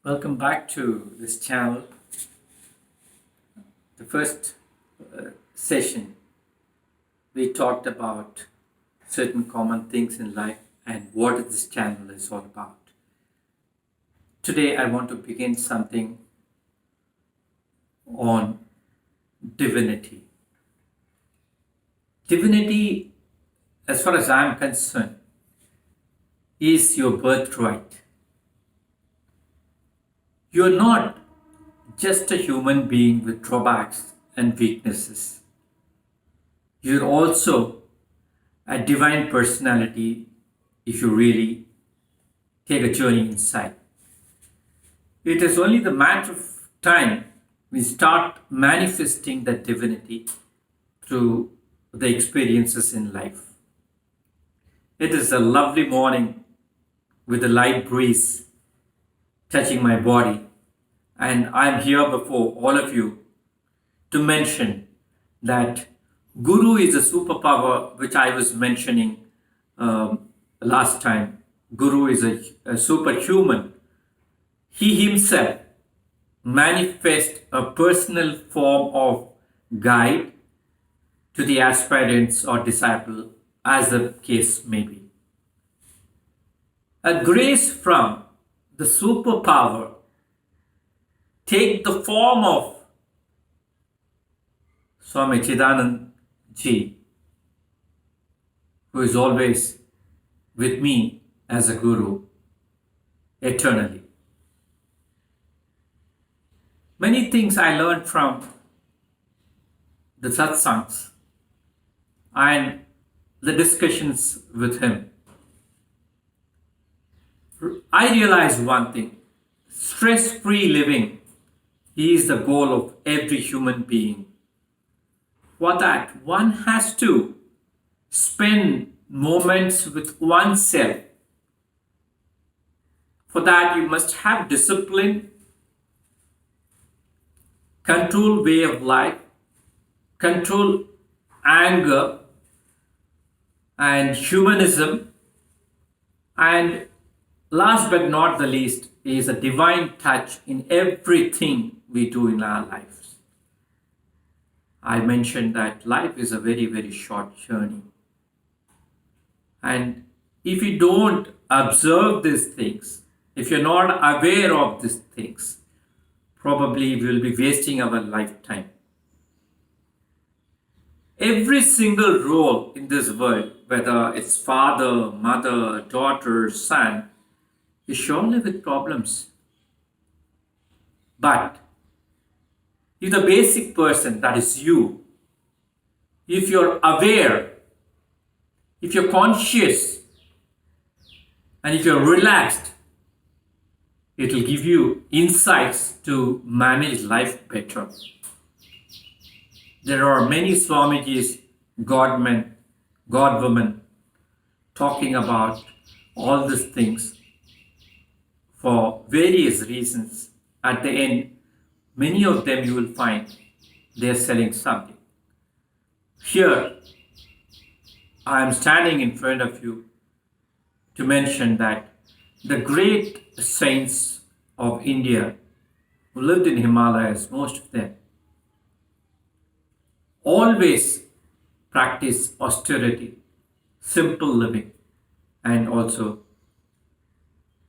Welcome back to this channel. The first session, we talked about certain common things in life and what this channel is all about. Today, I want to begin something on divinity. Divinity, as far as I'm concerned, is your birthright. You're not just a human being with drawbacks and weaknesses. You're also a divine personality if you really take a journey inside. It is only the matter of time we start manifesting that divinity through the experiences in life. It is a lovely morning with a light breeze touching my body, and I'm here before all of you to mention that Guru is a superpower which I was mentioning last time. Guru is a superhuman. He himself manifests a personal form of guide to the aspirants or disciple, as the case may be. A grace from the superpower take the form of Swami Chidanand Ji, who is always with me as a guru eternally. Many things I learned from the satsangs and the discussions with him. I realized one thing: stress-free living is the goal of every human being. For that, one has to spend moments with oneself. For that, you must have discipline, control way of life, control anger and humanism, and last but not the least is a divine touch in everything we do in our lives. I mentioned that life is a very, very short journey. And if you don't observe these things, if you're not aware of these things, probably we'll be wasting our lifetime. Every single role in this world, whether it's father, mother, daughter, son, is surely with problems. But if the basic person, that is you, if you're aware, if you're conscious, and if you're relaxed, it will give you insights to manage life better. There are many Swamijis, godmen, godwomen, talking about all these things for various reasons. At the end, many of them you will find they are selling something. Here, I am standing in front of you to mention that the great saints of India who lived in Himalayas, most of them, always practice austerity, simple living, and also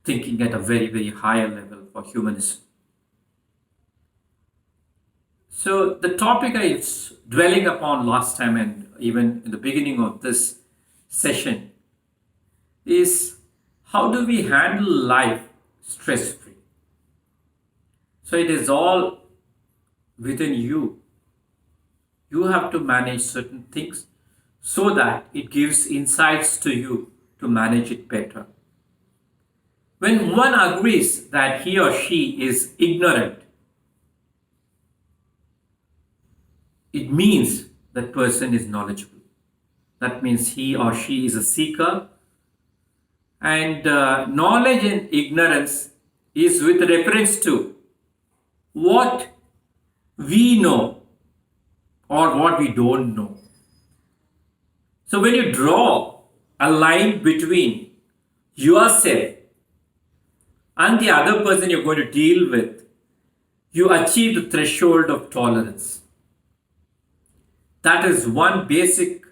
thinking at a very, very higher level for humanism. So the topic I was dwelling upon last time and even in the beginning of this session is how do we handle life stress-free? So it is all within you. You have to manage certain things so that it gives insights to you to manage it better. When one agrees that he or she is ignorant, it means that person is knowledgeable. That means he or she is a seeker. And knowledge and ignorance is with reference to what we know or what we don't know. So when you draw a line between yourself and the other person you're going to deal with, you achieve the threshold of tolerance. That is one basic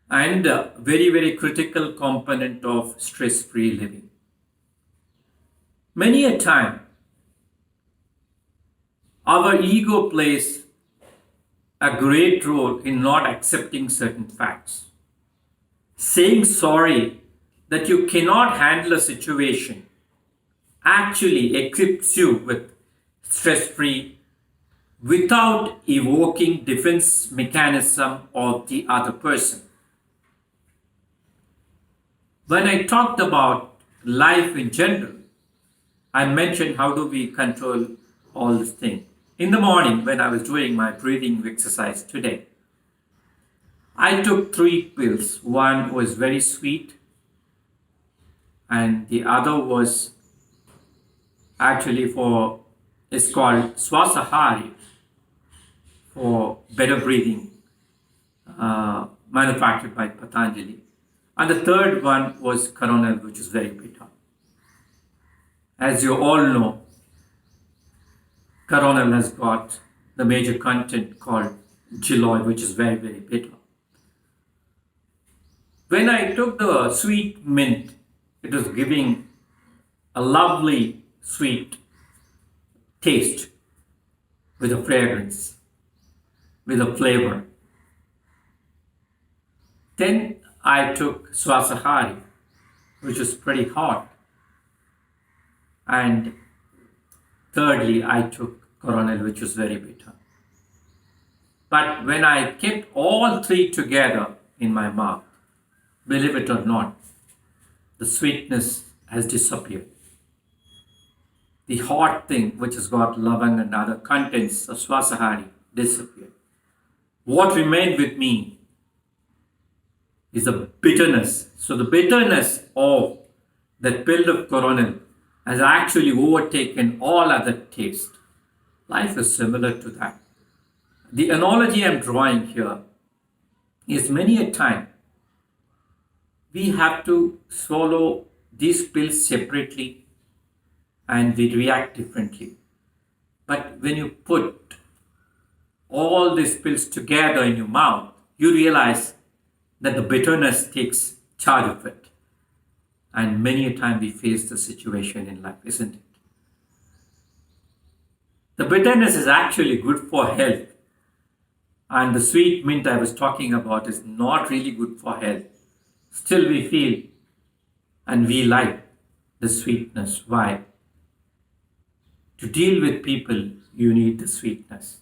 and very, very critical component of stress free living. Many a time, our ego plays a great role in not accepting certain facts. Saying sorry that you cannot handle a situation actually equips you with stress free without evoking defense mechanism of the other person. When I talked about life in general, I mentioned how do we control all this thing. In the morning, when I was doing my breathing exercise today, I took three pills. One was very sweet, and the other was actually for, it's called Swasahari for better breathing, manufactured by Patanjali. And the third one was Coronel, which is very bitter. As you all know, Coronel has got the major content called Giloy, which is very, very bitter. When I took the sweet mint, it was giving a lovely sweet taste with a fragrance, with a flavor. Then I took Swasahari, which is pretty hot. And thirdly, I took Coronel, which was very bitter. But when I kept all three together in my mouth, believe it or not, the sweetness has disappeared. The hot thing, which has got lavang and other contents of Swasahari, disappeared. What remained with me is the bitterness. So the bitterness of that pill of Coronel has actually overtaken all other taste. Life is similar to that. The analogy I'm drawing here is many a time we have to swallow these pills separately and we react differently. But when you put all these pills together in your mouth, you realize that the bitterness takes charge of it. And many a time we face the situation in life, isn't it? The bitterness is actually good for health. And the sweet mint I was talking about is not really good for health. Still we feel and we like the sweetness. Why? To deal with people, you need the sweetness.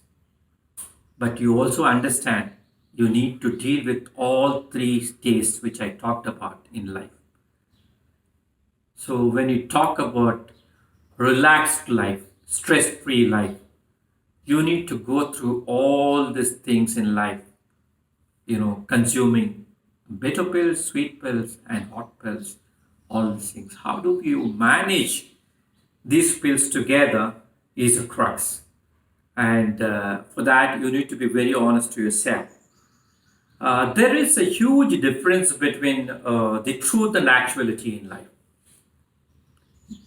But you also understand you need to deal with all three tastes which I talked about in life. So when you talk about relaxed life, stress-free life, you need to go through all these things in life, consuming bitter pills, sweet pills, and hot pills, all these things. How do you manage these pills together is a crux. And for that, you need to be very honest to yourself. There is a huge difference between the truth and actuality in life.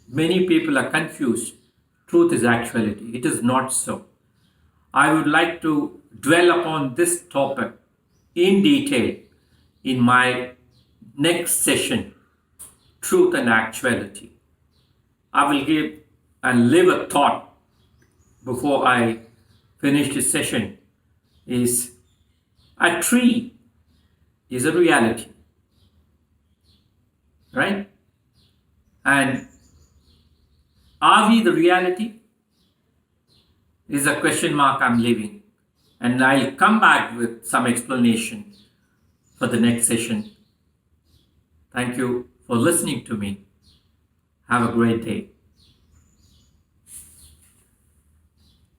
Many people are confused. Truth is actuality. It is not so. I would like to dwell upon this topic in detail in my next session, Truth and Actuality. I will give and leave a thought before I finish this session is a tree is a reality, right? And are we the reality? Is a question mark I'm leaving. And I'll come back with some explanation for the next session. Thank you for listening to me. Have a great day.